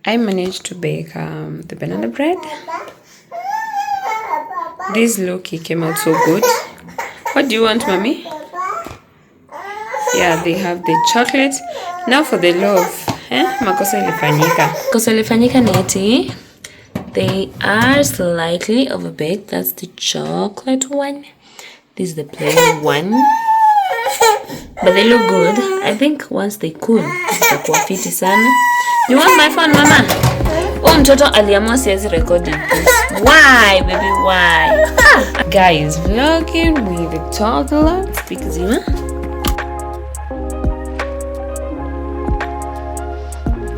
I managed to bake the banana bread. This look, it came out so good. What do you want, mommy? Yeah, they have the chocolate. Now for the loaf. Makosa ilifanyika. Makosa ilifanyika ni ati they are slightly overbaked. That's the chocolate one. This is the plain one. But they look good. I think once they cool, itakuwa fiti sana. You want my phone, mama? Oh, mtoto aliamua siwezi record this. Why, baby? Why? Guys, vlogging with a toddler because you know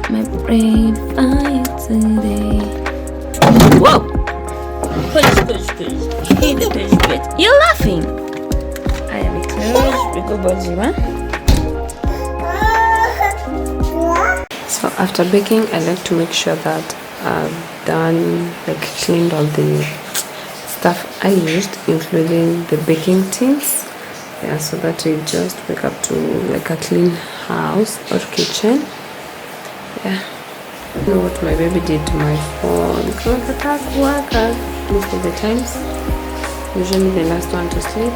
my brain fight today. Whoa! Push. You're laughing. I am close. We go Bojima. So after baking, I like to make sure that I've done, cleaned all the stuff I used, including the baking tins. Yeah, so that we just wake up to a clean house or kitchen. Yeah. I don't know what my baby did to my phone. Most of the times, usually the last one to sleep.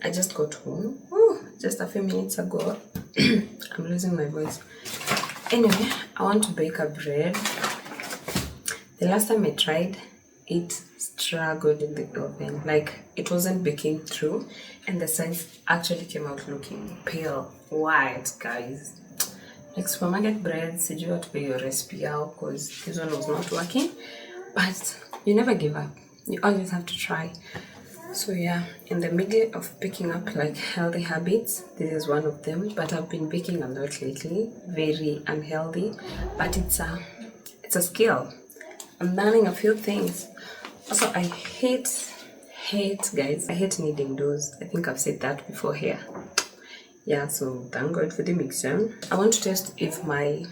I just got home just a few minutes ago. I'm losing my voice. Anyway, I want to bake a bread. The last time I tried, it struggled in the oven. It wasn't baking through, and the sides actually came out looking pale white, guys. Supermarket bread, did you want to pay your recipe out because this one was not working? But you never give up. You always have to try. So yeah, in the middle of picking up healthy habits, this is one of them. But I've been baking a lot lately, very unhealthy. But it's a skill. I'm learning a few things. Also, I hate guys. I hate kneading doughs. I think I've said that before here. Yeah, so thank God for the mixer. I want to test if my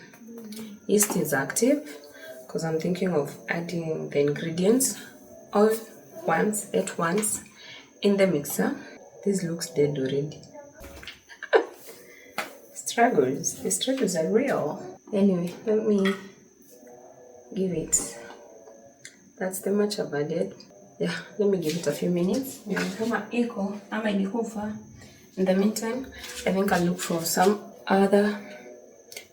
yeast is active because I'm thinking of adding the ingredients all at once in the mixer. This looks dead already. The struggles are real. Anyway, let me give it. That's the much I've added. Yeah, let me give it a few minutes. In the meantime, I think I'll look for some other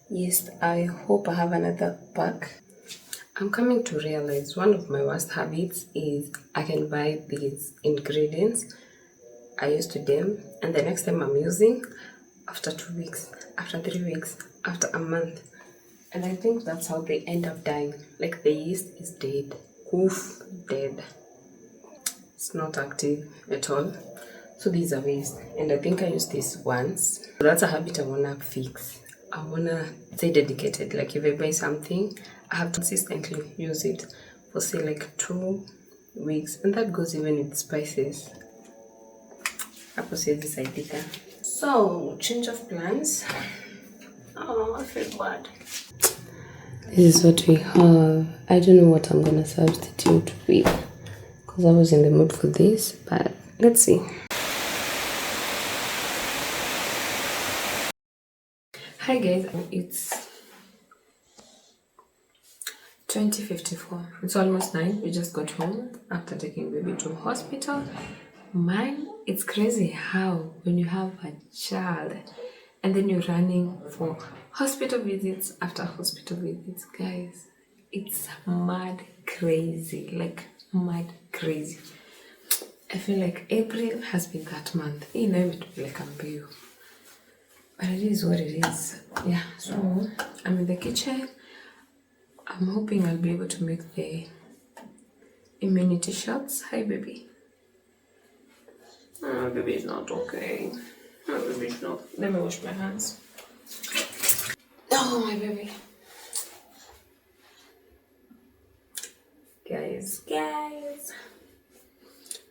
yeast. I hope I have another pack. I'm coming to realize one of my worst habits is I can buy these ingredients. I used to them, and the next time I'm using, after 2 weeks, after 3 weeks, after a month. And I think that's how they end up dying. The yeast is dead. Oof, dead. It's not active at all. So these are waste. And I think I used this once. So that's a habit I wanna fix. I wanna stay dedicated. If I buy something, I have to consistently use it for say 2 weeks. And that goes even with spices. So, change of plans. Oh, I feel bad. This is what we have. I don't know what I'm gonna substitute with because I was in the mood for this, but let's see. Hi guys, it's 20:54. It's almost 9. We just got home after taking baby to hospital. Man, it's crazy how when you have a child and then you're running for hospital visits after hospital visits, guys, it's mad crazy. Mad crazy. I feel like April has been that month. You know, it will be like a bill. But it is what it is. Yeah, so I'm in the kitchen. I'm hoping I'll be able to make the immunity shots. Hi, baby. Oh, baby is not okay. Oh, baby is not. Let me wash my hands. Oh, my baby. Guys.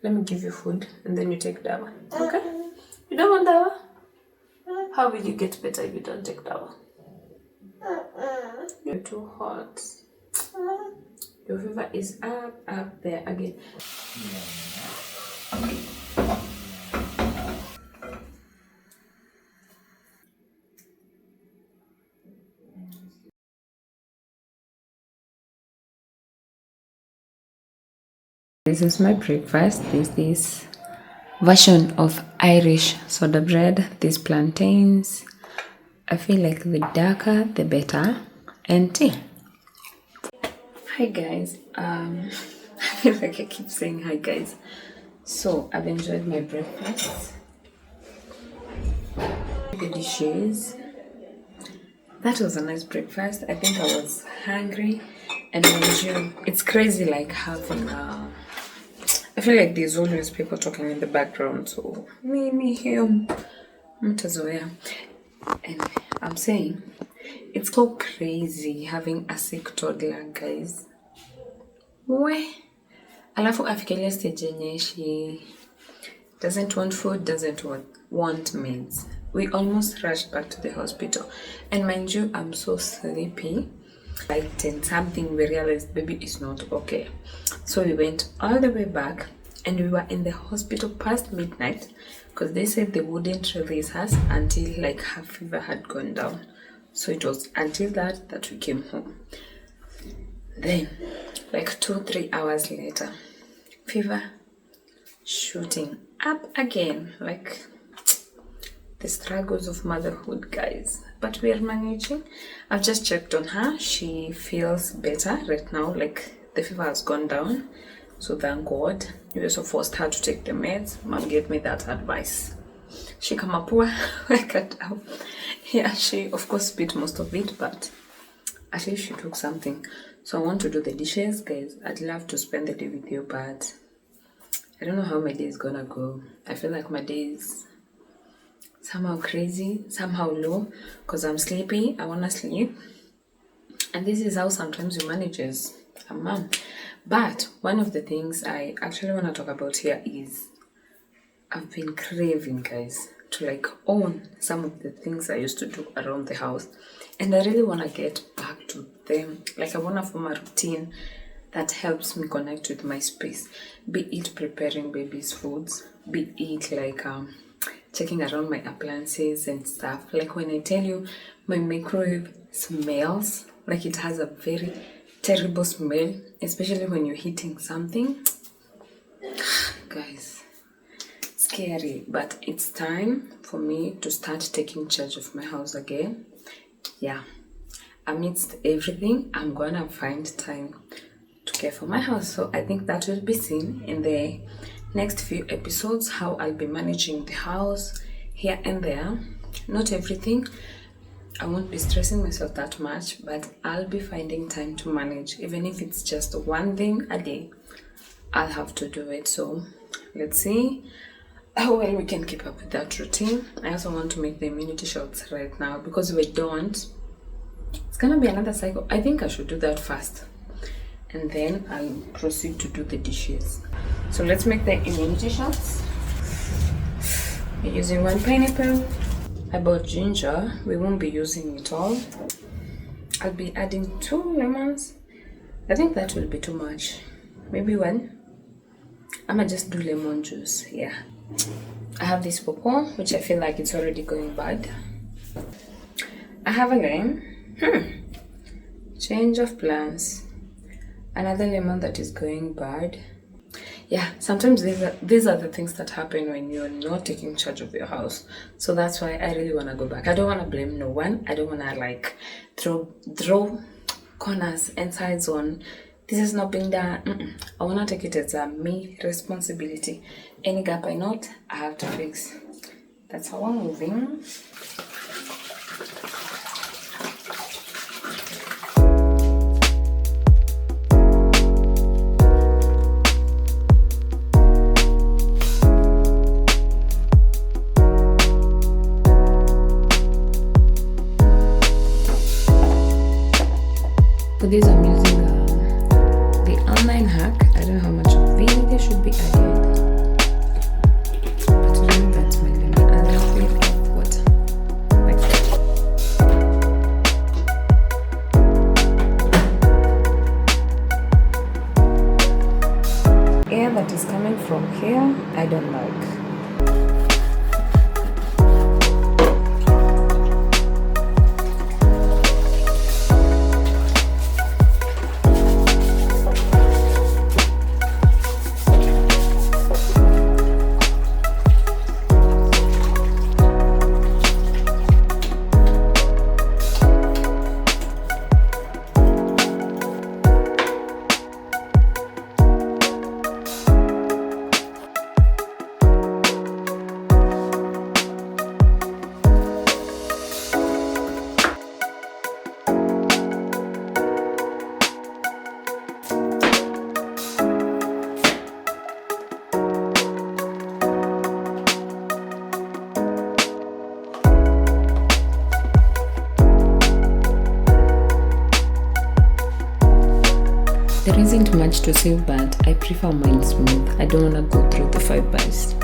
Let me give you food and then you take dawa. Okay? You don't want dawa? How will you get better if you don't take dawa? You're too hot. Your fever is up there again. This is my breakfast. This is version of Irish soda bread. These plantains. I feel like the darker the better. And tea. Hi guys. I feel like I keep saying hi guys. So I've enjoyed my breakfast. The dishes. That was a nice breakfast. I think I was hungry and it's crazy like having I feel like there's always people talking in the background, so me here mtazoea. Anyway, I'm saying it's so crazy having a sick toddler, guys. Alafu afikiria stage yenye she doesn't want food, doesn't want meds. We almost rushed back to the hospital. And mind you, I'm so sleepy. Like 10 something, we realized baby is not okay. So we went all the way back and we were in the hospital past midnight because they said they wouldn't release us until like her fever had gone down. So it was until that we came home. Then, like 2-3 hours later, fever shooting up again. Like the struggles of motherhood, guys. But we are managing. I've just checked on her. She feels better right now. Like the fever has gone down. So thank God. We also forced her to take the meds. Mom gave me that advice. She come up like it out. Yeah, she of course spit most of it, but at least she took something. So I want to do the dishes, guys. I'd love to spend the day with you, but I don't know how my day is gonna go. I feel like my day is somehow crazy, somehow low, because I'm sleepy. I wanna sleep. And this is how sometimes you manage as a mom. But one of the things I actually want to talk about here is I've been craving, guys, to like own some of the things I used to do around the house. And I really want to get back to them. Like I want to form a routine that helps me connect with my space. Be it preparing baby's foods, be it like checking around my appliances and stuff. Like when I tell you my microwave smells, like it has a very terrible smell, especially when you're heating something. Guys, scary, but it's time for me to start taking charge of my house again. Yeah, amidst everything, I'm gonna find time to care for my house. So I think that will be seen in the next few episodes, how I'll be managing the house here and there. Not everything. I won't be stressing myself that much, but I'll be finding time to manage. Even if it's just one thing a day, I'll have to do it. So let's see how well we can keep up with that routine. I also want to make the immunity shots right now because if we don't, it's gonna be another cycle. I think I should do that first and then I'll proceed to do the dishes. So let's make the immunity shots. We're using 1 pineapple. I bought ginger. We won't be using it all. I'll be adding 2 lemons. I think that will be too much. Maybe 1. I'ma just do lemon juice. Yeah. I have this pawpaw, which I feel like it's already going bad. I have a lime. Change of plans. Another lemon that is going bad. Yeah, sometimes these are the things that happen when you're not taking charge of your house. So that's why I really want to go back. I don't want to blame no one. I don't want to like throw corners and sides on this is not being done. I want to take it as a me responsibility. Any gap I note, I have to fix. That's how I'm moving. this I'm using the online hack. I don't know how much vinegar should be added, but to do that, my lemon and a little bit of water, like that. Air that is coming from here, I don't like. There isn't much to say, but I prefer mine smooth. I don't want to go through the 5 bites.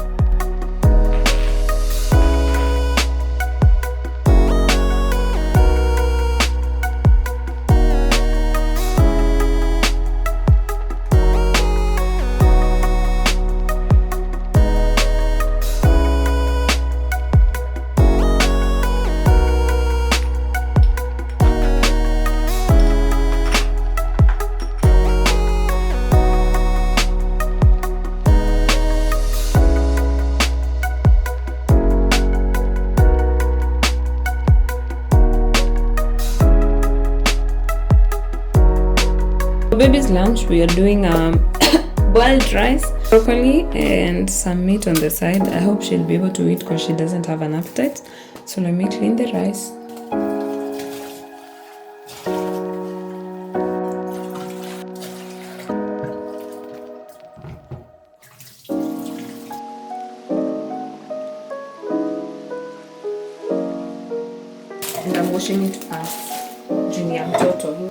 Baby's lunch, we are doing boiled rice, broccoli, and some meat on the side. I hope she'll be able to eat because she doesn't have an appetite. So let me clean the rice. And I'm washing it past Junior Mtoto.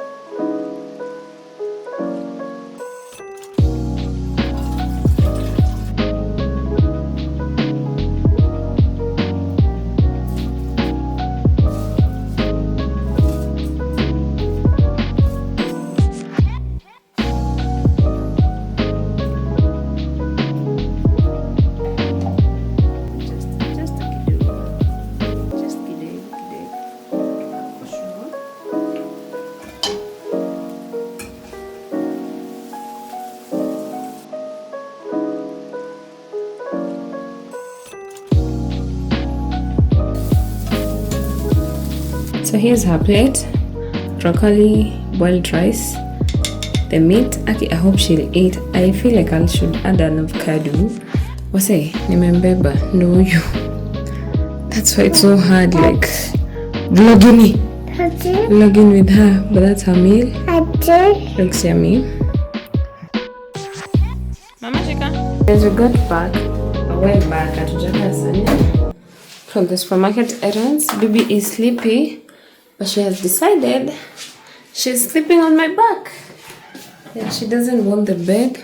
So here's her plate: broccoli, boiled rice, the meat. I hope she'll eat. I feel like I should add an avocado. Wase, nimembeba, no you. That's why it's so hard, like vlogging with her. But that's her meal. Looks yummy. Mama Shika. As we got back, a while back at Jakarta from the supermarket errands, baby is sleepy. But she has decided she's sleeping on my back. Yeah, she doesn't want the bed.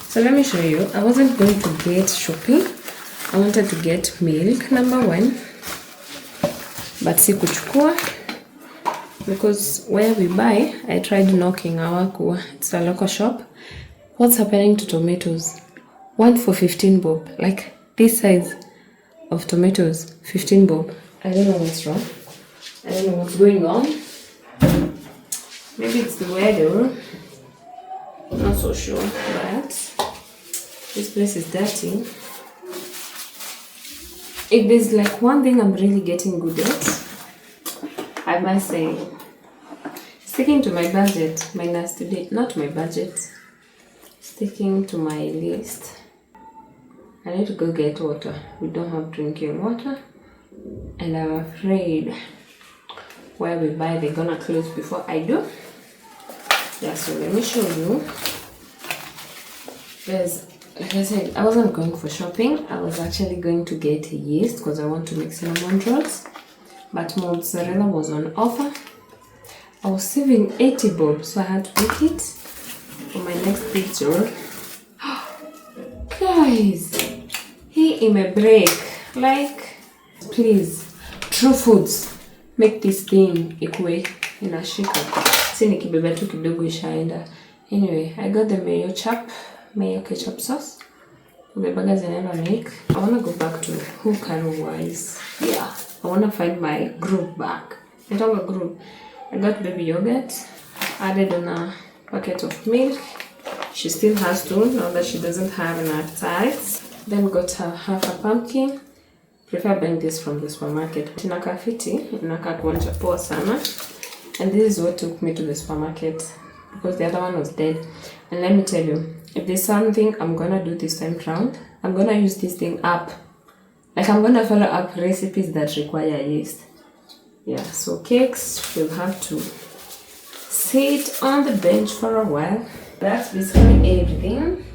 So let me show you. I wasn't going to get shopping. I wanted to get milk, number 1. But sikuchukua. Because where we buy, I tried knocking our kuwa. It's a local shop. What's happening to tomatoes? 1 for 15 bob. Like this size of tomatoes, 15 bob. I don't know what's wrong. I don't know what's going on. Maybe it's the weather. Not so sure. But this place is dirty. If there's like one thing I'm really getting good at, I must say, sticking to my budget, minus today, not my budget, sticking to my list. I need to go get water. We don't have drinking water, and I'm afraid where we buy they're gonna close before I do. Yeah, so let me show you. There's, like I said, I wasn't going for shopping. I was actually going to get yeast because I want to make cinnamon rolls, but mozzarella was on offer. I was saving 80 bob, so I had to make it for my next picture. Guys, he in a break. Like, please, True Foods, make this thing ikue inashika. Si nikibeba tu kidogo ishaenda. Anyway, I got the mayo ketchup sauce. The burgers I never make. I wanna go back to who Carol wise. Yeah, I wanna find my group back. I don't have a group. I got baby yogurt, added on a packet of milk. She still has to, now that she doesn't have an appetite. Then got her half a pumpkin. Prefer buying this from the supermarket. Inaka fiti, inaka kuonja poa sana. And this is what took me to the supermarket, because the other one was dead. And let me tell you, if there's something I'm gonna do this time round, I'm gonna use this thing up. Like, I'm gonna follow up recipes that require yeast. Yeah, so cakes will have to sit on the bench for a while. That's basically everything.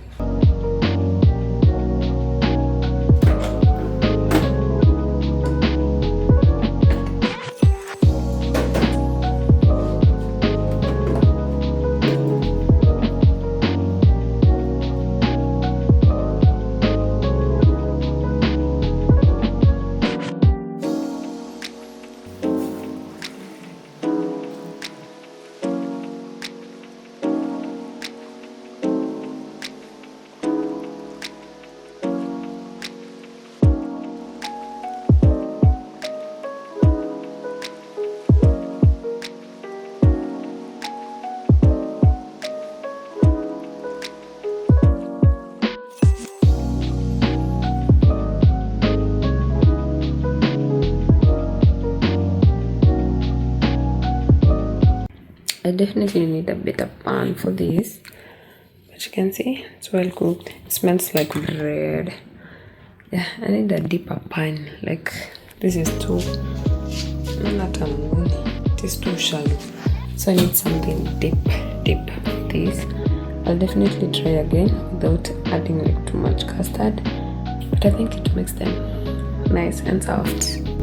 I definitely need a better pan for this, but you can see it's well cooked. It smells like bread. Yeah, I need a deeper pan. Like, this is too, not a moon, it is too shallow, so I need something deep. This I'll definitely try again without adding like too much custard, but I think it makes them nice and soft.